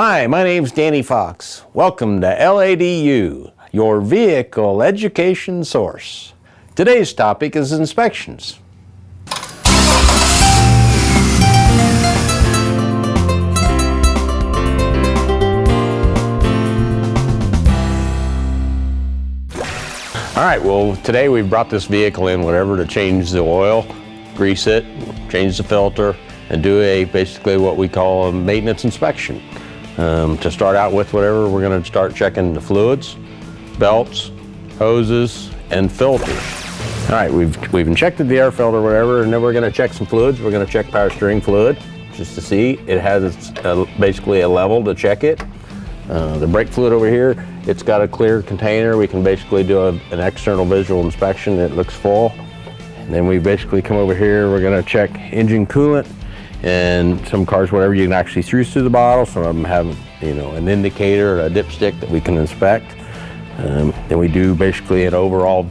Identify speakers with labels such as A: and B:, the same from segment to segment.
A: Hi, my name's Danny Fox. Welcome to LADU, your vehicle education source. Today's topic is inspections. All right, well, today we've brought this vehicle in, whatever, to change the oil, grease it, change the filter, and do basically what we call a maintenance inspection. To start out with, whatever, we're going to start checking the fluids, belts, hoses, and filters. All right, we've injected the air filter, whatever, and then we're going to check some fluids. We're going to check power steering fluid just to see it has basically a level to check it. The brake fluid over here, it's got a clear container. We can basically do an external visual inspection. It looks full. And then we basically come over here. We're going to check engine coolant. And some cars, whatever, you can actually through the bottle. Some of them have, an indicator, a dipstick that we can inspect. Then we do basically an overall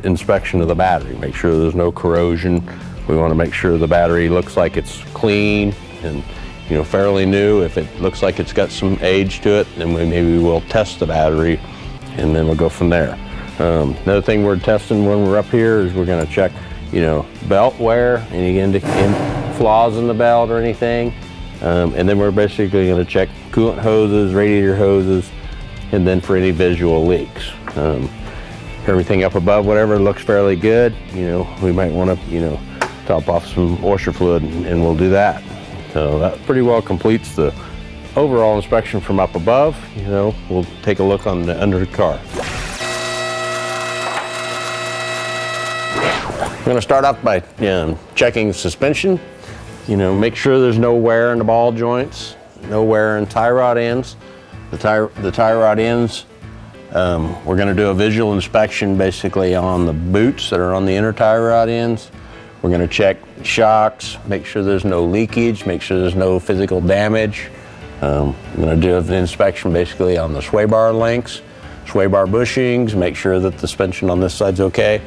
A: inspection of the battery. Make sure there's no corrosion. We want to make sure the battery looks like it's clean and fairly new. If it looks like it's got some age to it, then maybe we'll test the battery, and then we'll go from there. Another thing we're testing when we're up here is we're going to check, belt wear, any flaws in the belt or anything. And then we're basically going to check coolant hoses, radiator hoses, and then for any visual leaks. Everything up above, whatever, looks fairly good. We might want to, top off some washer fluid, and we'll do that. So that pretty well completes the overall inspection from up above. We'll take a look on the under the car. I'm going to start off by checking suspension. Make sure there's no wear in the ball joints, no wear in tie rod ends. The tie rod ends, we're going to do a visual inspection basically on the boots that are on the inner tie rod ends. We're going to check shocks, make sure there's no leakage, make sure there's no physical damage. I'm going to do an inspection basically on the sway bar links, sway bar bushings, make sure that the suspension on this side's okay.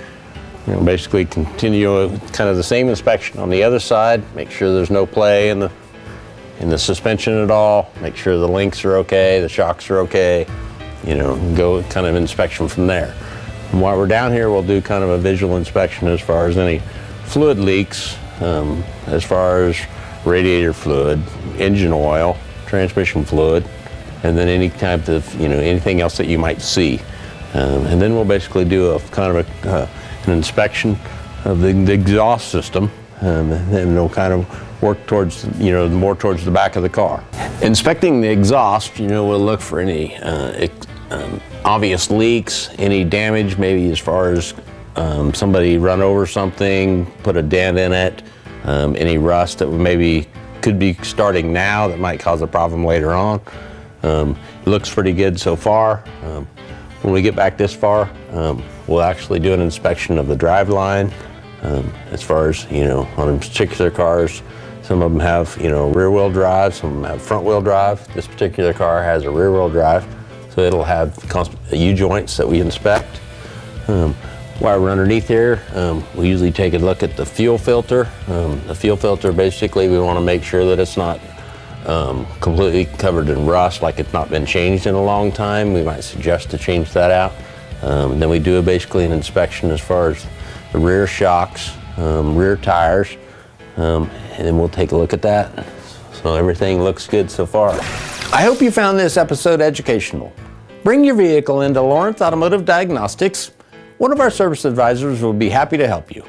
A: Basically continue kind of the same inspection on the other side, make sure there's no play in the suspension at all, make sure the links are okay, the shocks are okay, go kind of inspection from there. And while we're down here, we'll do kind of a visual inspection as far as any fluid leaks, as far as radiator fluid, engine oil, transmission fluid, and then any type of, anything else that you might see. And then we'll basically do a kind of an inspection of the exhaust system, and then it'll kind of work towards, more towards the back of the car. Inspecting the exhaust, we'll look for any obvious leaks, any damage, maybe as far as somebody run over something, put a dent in it, any rust that maybe could be starting now that might cause a problem later on. It looks pretty good so far. When we get back this far, we'll actually do an inspection of the drive line. As far as, on particular cars, some of them have, rear wheel drive, some of them have front wheel drive. This particular car has a rear wheel drive, so it'll have U-joints that we inspect. While we're underneath here, we usually take a look at the fuel filter. The fuel filter, basically, we want to make sure that it's not completely covered in rust, like it's not been changed in a long time. We might suggest to change that out. Then we do basically an inspection as far as the rear shocks, rear tires, and then we'll take a look at that. So everything looks good so far. I hope you found this episode educational. Bring your vehicle into Lawrence Automotive Diagnostics. One of our service advisors will be happy to help you.